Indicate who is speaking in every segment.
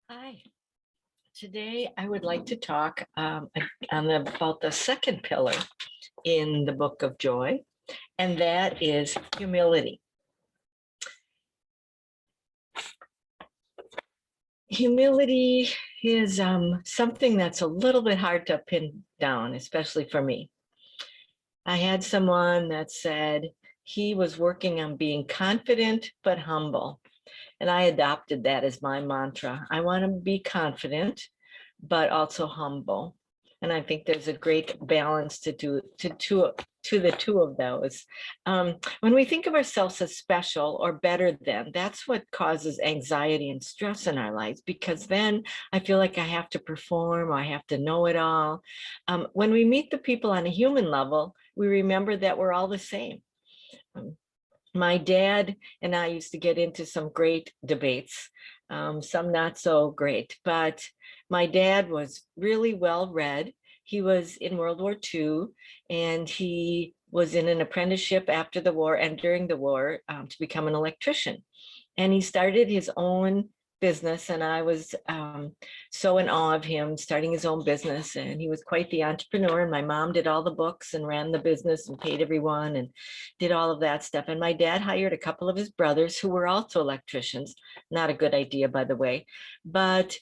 Speaker 1: Hi. Today, I would like to talk about the second pillar in the Book of Joy, and that is humility. Humility is something that's a little bit hard to pin down, especially for me. I had someone that said he was working on being confident but humble, and I adopted that as my mantra. I want to be confident, but also humble. And I think there's a great balance to the two of those. When we think of ourselves as special or better than, that's what causes anxiety and stress in our lives, because then I feel like I have to perform, I have to know it all. When we meet the people on a human level, we remember that we're all the same. My dad and I used to get into some great debates, some not so great, but my dad was really well read. He was in World War II, and he was in an apprenticeship after the war and during the war to become an electrician. And he started his own business, and I was so in awe of him starting his own business. And he was quite the entrepreneur, and my mom did all the books and ran the business and paid everyone and did all of that stuff. And my dad hired a couple of his brothers who were also electricians. Not a good idea, by the way, but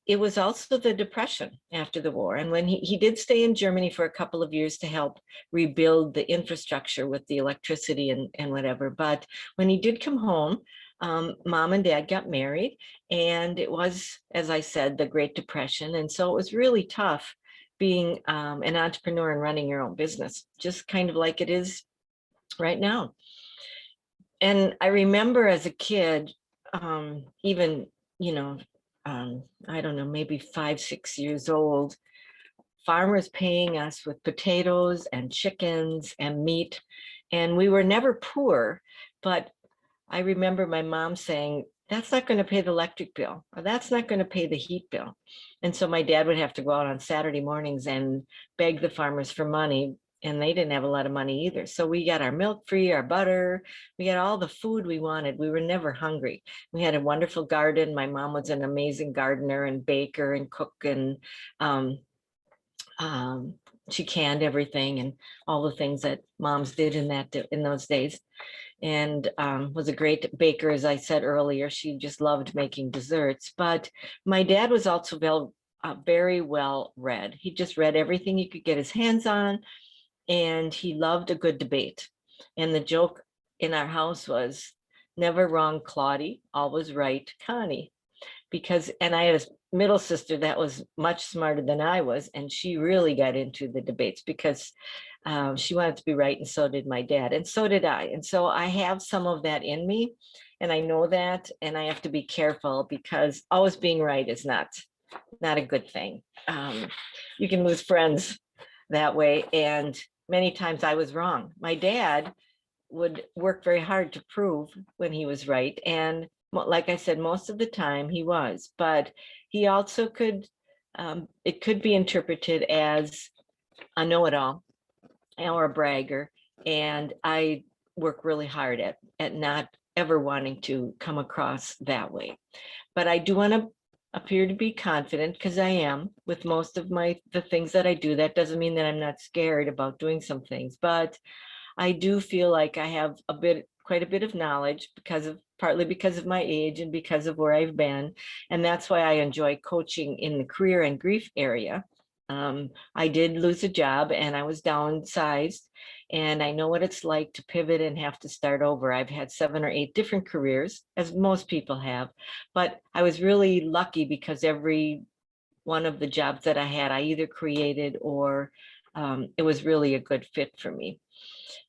Speaker 1: it was also the Depression after the war. And when he did stay in Germany for a couple of years to help rebuild the infrastructure with the electricity and whatever. But when he did come home, mom and dad got married, and it was, as I said, the Great Depression. And so it was really tough being an entrepreneur and running your own business, just kind of like it is right now. And I remember as a kid, even, I don't know, maybe 5, 6 years old, farmers paying us with potatoes and chickens and meat. And we were never poor, but I remember my mom saying, that's not going to pay the electric bill, or that's not going to pay the heat bill. And so my dad would have to go out on Saturday mornings and beg the farmers for money, and they didn't have a lot of money either. So we got our milk free, our butter, we got all the food we wanted. We were never hungry. We had a wonderful garden. My mom was an amazing gardener and baker and cook, and um, she canned everything and all the things that moms did in those days, and was a great baker. As I said earlier, she just loved making desserts. But my dad was also very well read. He just read everything he could get his hands on, and he loved a good debate. And the joke in our house was, never wrong Claudie, always right Connie. And I had a middle sister that was much smarter than I was, and she really got into the debates because she wanted to be right, and so did my dad, and so did I. And so I have some of that in me, and I know that, and I have to be careful, because always being right is not a good thing. You can lose friends that way, and many times I was wrong. My dad would work very hard to prove when he was right, and like I said, most of the time he was, but he also could, it could be interpreted as a know-it-all or a bragger. And I work really hard at not ever wanting to come across that way. But I do want to appear to be confident, because I am with most of the things that I do. That doesn't mean that I'm not scared about doing some things, but I do feel like I have quite a bit of knowledge, partly because of my age and because of where I've been. And that's why I enjoy coaching in the career and grief area. I did lose a job, and I was downsized, and I know what it's like to pivot and have to start over. I've had 7 or 8 different careers, as most people have, but I was really lucky because every one of the jobs that I had, I either created or it was really a good fit for me.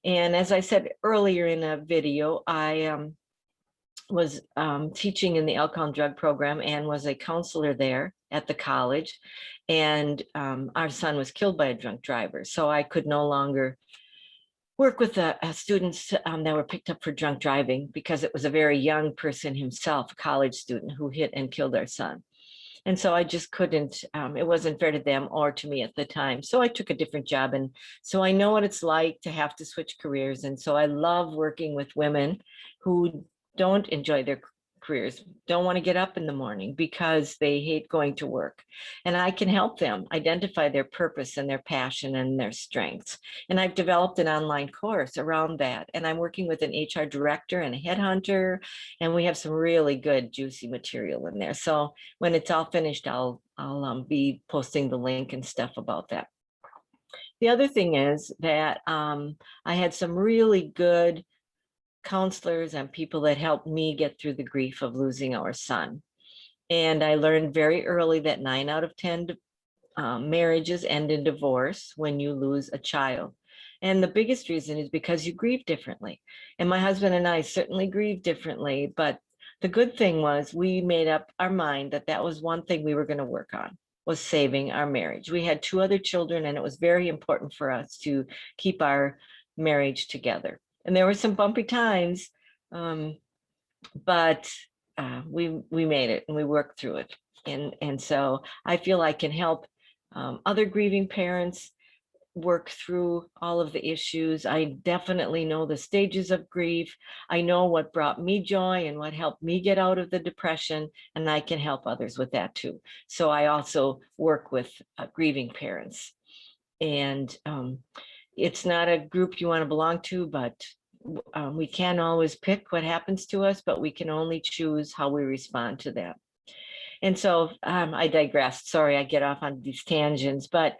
Speaker 1: And as I said earlier in a video, I was teaching in the alcohol and drug program and was a counselor there at the college. And our son was killed by a drunk driver. So I could no longer work with students that were picked up for drunk driving, because it was a very young person himself, a college student, who hit and killed our son. And so I just couldn't, it wasn't fair to them or to me at the time. So I took a different job. And so I know what it's like to have to switch careers. And so I love working with women who don't enjoy their careers, don't want to get up in the morning because they hate going to work. And I can help them identify their purpose and their passion and their strengths. And I've developed an online course around that. And I'm working with an HR director and a headhunter, and we have some really good, juicy material in there. So when it's all finished, I'll be posting the link and stuff about that. The other thing is that I had some really good counselors and people that helped me get through the grief of losing our son. And I learned very early that 9 out of 10 marriages end in divorce when you lose a child. And the biggest reason is because you grieve differently. And my husband and I certainly grieve differently, but the good thing was we made up our mind that that was one thing we were going to work on, was saving our marriage. We had 2 other children, and it was very important for us to keep our marriage together. And there were some bumpy times, but we made it and we worked through it. And so I feel I can help other grieving parents work through all of the issues. I definitely know the stages of grief. I know what brought me joy and what helped me get out of the depression, and I can help others with that too. So I also work with grieving parents. And it's not a group you want to belong to, but we can't always pick what happens to us, but we can only choose how we respond to that. And so I digressed. Sorry, I get off on these tangents, but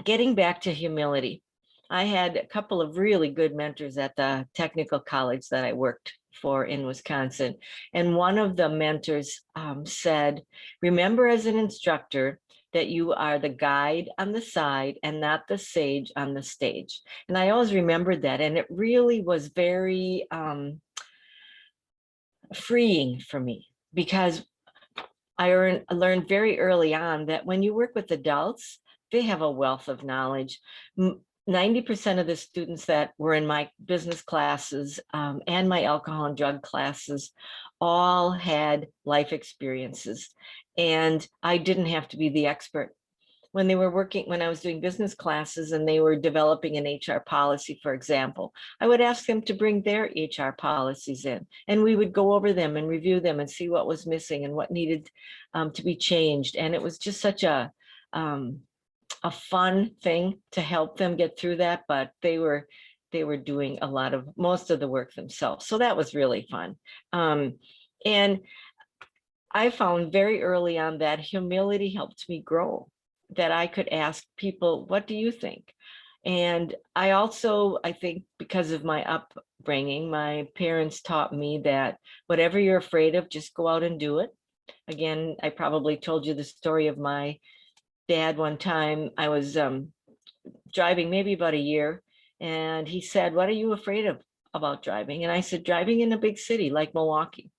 Speaker 1: getting back to humility, I had a couple of really good mentors at the technical college that I worked for in Wisconsin. And one of the mentors said, remember as an instructor that you are the guide on the side and not the sage on the stage. And I always remembered that. And it really was very freeing for me, because I learned very early on that when you work with adults, they have a wealth of knowledge. 90% of the students that were in my business classes and my alcohol and drug classes all had life experiences. And I didn't have to be the expert. When I was doing business classes and they were developing an HR policy, for example, I would ask them to bring their HR policies in, and we would go over them and review them and see what was missing and what needed to be changed. And it was just such a fun thing to help them get through that, but they were doing most of the work themselves. So that was really fun. And I found very early on that humility helped me grow, that I could ask people, what do you think? And I think because of my upbringing, my parents taught me that whatever you're afraid of, just go out and do it. Again, I probably told you the story of my dad. One time I was driving maybe about a year, and he said, what are you afraid of about driving? And I said, driving in a big city like Milwaukee,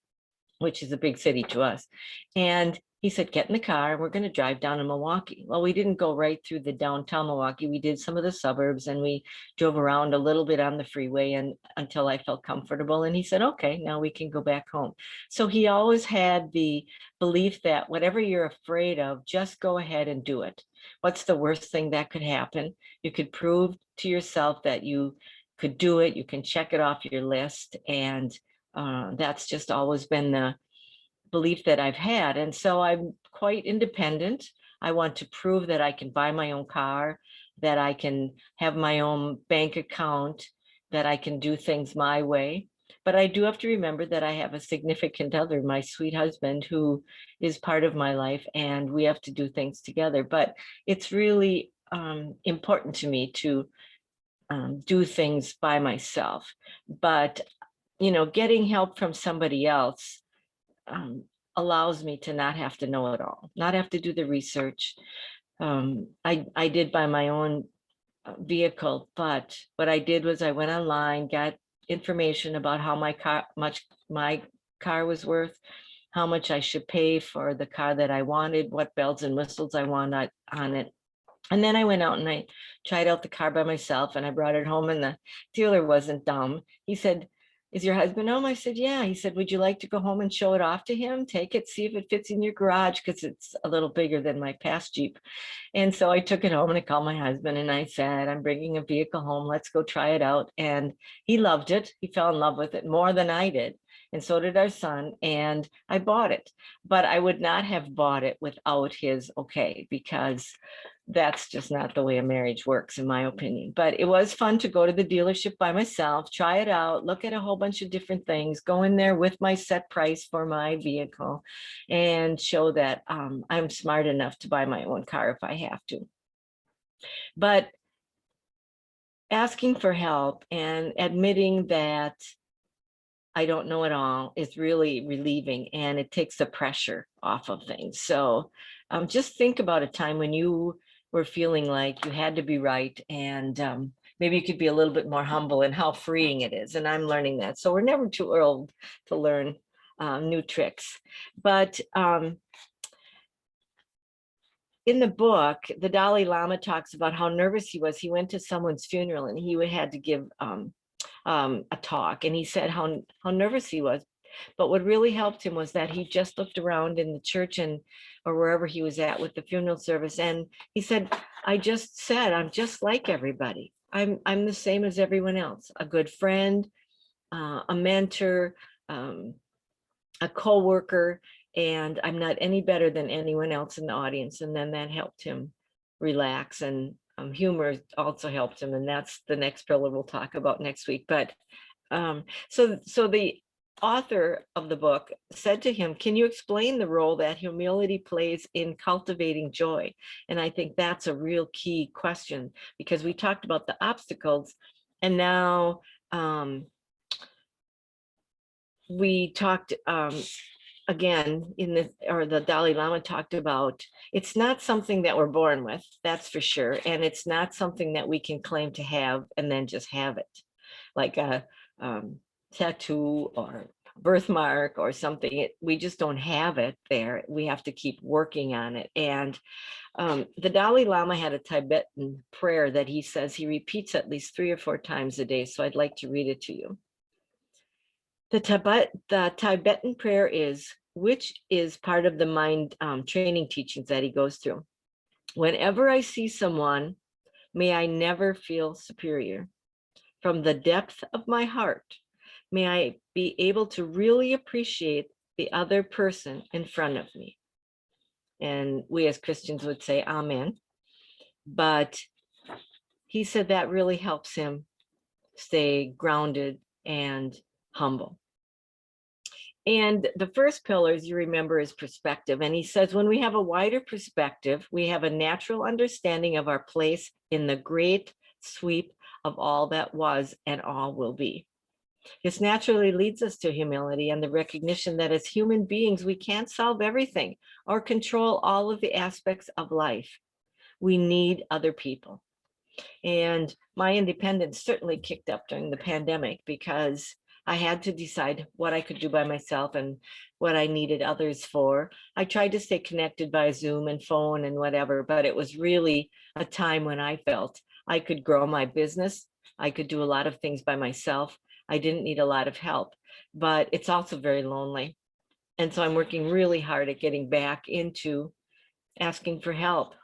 Speaker 1: which is a big city to us. And he said, get in the car, we're going to drive down to Milwaukee. Well, we didn't go right through the downtown Milwaukee. We did some of the suburbs, and we drove around a little bit on the freeway and until I felt comfortable. And he said, okay, now we can go back home. So he always had the belief that whatever you're afraid of, just go ahead and do it. What's the worst thing that could happen? You could prove to yourself that you could do it. You can check it off your list. And that's just always been the belief that I've had. And so I'm quite independent. I want to prove that I can buy my own car, that I can have my own bank account, that I can do things my way. But I do have to remember that I have a significant other, my sweet husband, who is part of my life, and we have to do things together. But it's really important to me to do things by myself. But, getting help from somebody else allows me to not have to know it all, not have to do the research. I did buy my own vehicle, but what I did was I went online, got information about how much my car was worth, how much I should pay for the car that I wanted, what bells and whistles I wanted on it. And then I went out and I tried out the car by myself, and I brought it home, and the dealer wasn't dumb. He said, is your husband home? I said, yeah. He said, would you like to go home and show it off to him? Take it, see if it fits in your garage, because it's a little bigger than my past Jeep. And so I took it home and I called my husband and I said, I'm bringing a vehicle home. Let's go try it out. And he loved it. He fell in love with it more than I did. and so did our son, and I bought it. But I would not have bought it without his okay, because that's just not the way a marriage works, in my opinion. But it was fun to go to the dealership by myself, try it out, look at a whole bunch of different things, go in there with my set price for my vehicle, and show that I'm smart enough to buy my own car if I have to. But asking for help and admitting that I don't know it all is really relieving, and it takes the pressure off of things. So just think about a time when you were feeling like you had to be right, and maybe you could be a little bit more humble, and how freeing it is. And I'm learning that. So we're never too old to learn new tricks. But in the book, the Dalai Lama talks about how nervous he was. He went to someone's funeral and he had to give a talk, and he said how nervous he was. But what really helped him was that he just looked around in the church and or wherever he was at with the funeral service, and he said, I'm just like everybody. I'm the same as everyone else, a good friend, a mentor, a co-worker, and I'm not any better than anyone else in the audience. And then that helped him relax, and humor also helped him, and that's the next pillar we'll talk about next week. But so the author of the book said to him, can you explain the role that humility plays in cultivating joy? And I think that's a real key question, because we talked about the obstacles, and now we talked again the Dalai Lama talked about, it's not something that we're born with, that's for sure, and it's not something that we can claim to have and then just have it, like a tattoo or birthmark or something. We just don't have it there. We have to keep working on it. And the Dalai Lama had a Tibetan prayer that he says he repeats at least 3 or 4 times a day. So I'd like to read it to you. The Tibetan prayer is, which is part of the mind training teachings that he goes through. Whenever I see someone, may I never feel superior. From the depth of my heart, may I be able to really appreciate the other person in front of me. And we as Christians would say, Amen. But he said that really helps him stay grounded and humble. And the first pillar, as you remember, is perspective. And he says, when we have a wider perspective, we have a natural understanding of our place in the great sweep of all that was and all will be. This naturally leads us to humility and the recognition that as human beings, we can't solve everything or control all of the aspects of life. We need other people. And my independence certainly kicked up during the pandemic, because I had to decide what I could do by myself and what I needed others for. I tried to stay connected by Zoom and phone and whatever, but it was really a time when I felt I could grow my business. I could do a lot of things by myself. I didn't need a lot of help, but it's also very lonely. And so I'm working really hard at getting back into asking for help.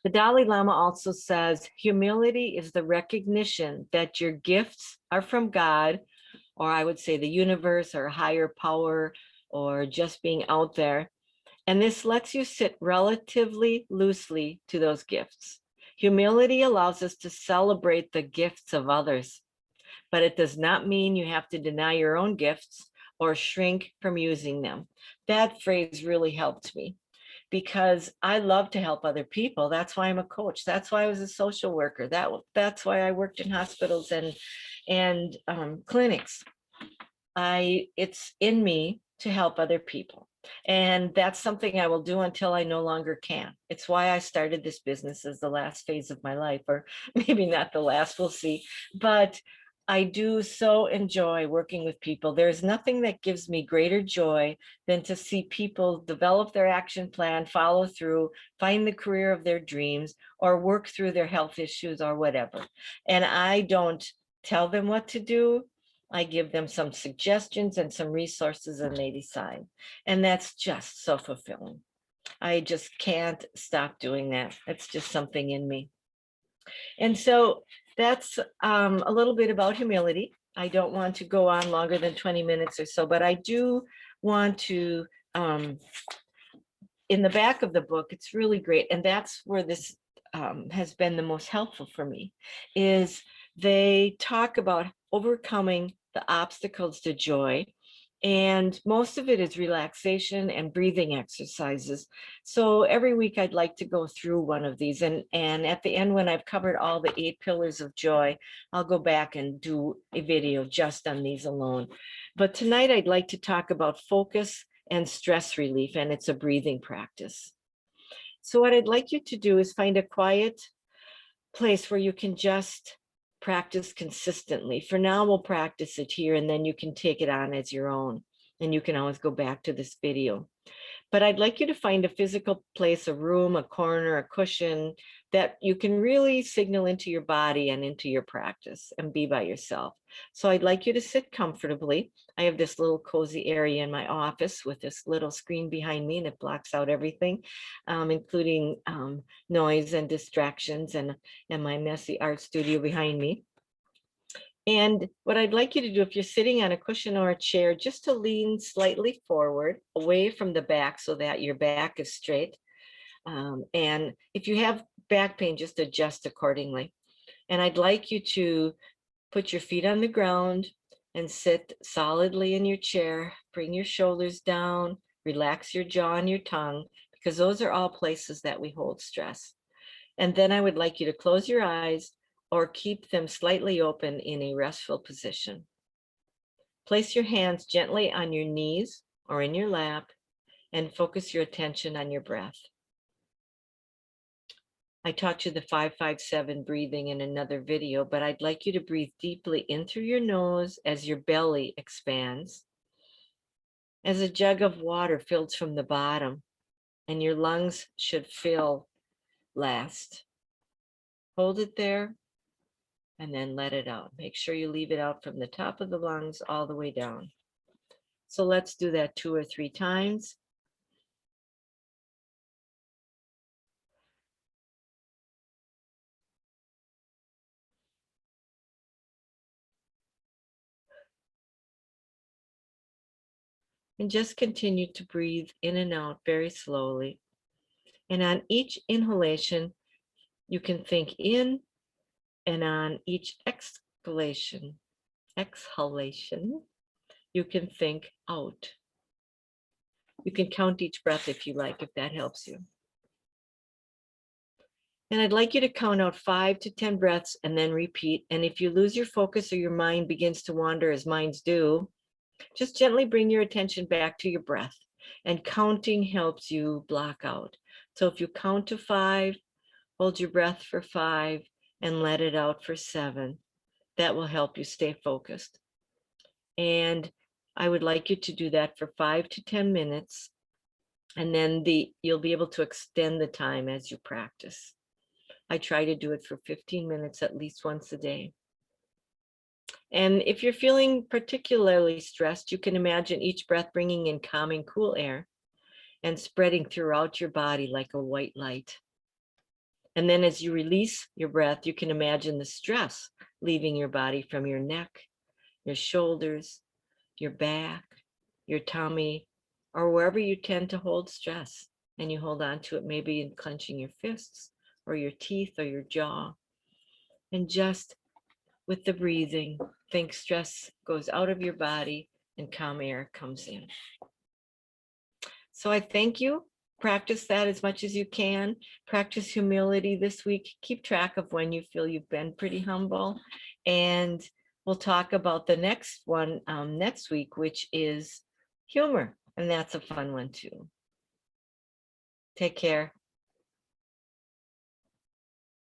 Speaker 1: The Dalai Lama also says, humility is the recognition that your gifts are from God, or I would say the universe or higher power, or just being out there. And this lets you sit relatively loosely to those gifts. Humility allows us to celebrate the gifts of others, but it does not mean you have to deny your own gifts or shrink from using them. That phrase really helped me, because I love to help other people. That's why I'm a coach. That's why I was a social worker. That's why I worked in hospitals and clinics. It's in me to help other people. And that's something I will do until I no longer can. It's why I started this business as the last phase of my life, or maybe not the last, we'll see. But I do so enjoy working with people. There's nothing that gives me greater joy than to see people develop their action plan, follow through, find the career of their dreams, or work through their health issues or whatever. And I don't tell them what to do. I give them some suggestions and some resources, and they decide. And that's just so fulfilling. I just can't stop doing that. It's just something in me. And so that's a little bit about humility. I don't want to go on longer than 20 minutes or so, but I do want to, in the back of the book, it's really great. And that's where this has been the most helpful for me, is they talk about overcoming the obstacles to joy. And most of it is relaxation and breathing exercises. So every week I'd like to go through one of these. And at the end, when I've covered all the 8 pillars of joy, I'll go back and do a video just on these alone. But tonight I'd like to talk about focus and stress relief, and it's a breathing practice. So what I'd like you to do is find a quiet place where you can just practice consistently. For now, we'll practice it here, and then you can take it on as your own. And you can always go back to this video. But I'd like you to find a physical place, a room, a corner, a cushion that you can really signal into your body and into your practice and be by yourself. So I'd like you to sit comfortably. I have this little cozy area in my office with this little screen behind me, and it blocks out everything, including noise and distractions, and my messy art studio behind me. And what I'd like you to do, if you're sitting on a cushion or a chair, just to lean slightly forward, away from the back so that your back is straight. And if you have back pain, just adjust accordingly. And I'd like you to put your feet on the ground and sit solidly in your chair. Bring your shoulders down, relax your jaw and your tongue, because those are all places that we hold stress. And then I would like you to close your eyes or keep them slightly open in a restful position. Place your hands gently on your knees or in your lap and focus your attention on your breath. I taught you the 5-5-7 breathing in another video, but I'd like you to breathe deeply in through your nose as your belly expands, as a jug of water fills from the bottom, and your lungs should fill last. Hold it there and then let it out. Make sure you leave it out from the top of the lungs all the way down. So let's do that 2 or 3 times. And just continue to breathe in and out very slowly. And on each inhalation, you can think in, and on each exhalation, you can think out. You can count each breath if you like, if that helps you. And I'd like you to count out 5 to 10 breaths and then repeat. And if you lose your focus or your mind begins to wander, as minds do, just gently bring your attention back to your breath. And counting helps you block out. So if you count to 5, hold your breath for 5 and let it out for 7. That will help you stay focused. And I would like you to do that for 5 to 10 minutes. And then you'll be able to extend the time as you practice. I try to do it for 15 minutes at least once a day. And if you're feeling particularly stressed, you can imagine each breath bringing in calming, cool air and spreading throughout your body like a white light. And then as you release your breath, you can imagine the stress leaving your body from your neck, your shoulders, your back, your tummy, or wherever you tend to hold stress. And you hold on to it, maybe in clenching your fists or your teeth or your jaw. And just with the breathing, think stress goes out of your body and calm air comes in. So I thank you. Practice that as much as you can. Practice humility this week. Keep track of when you feel you've been pretty humble. And we'll talk about the next one next week, which is humor. And that's a fun one too. Take care.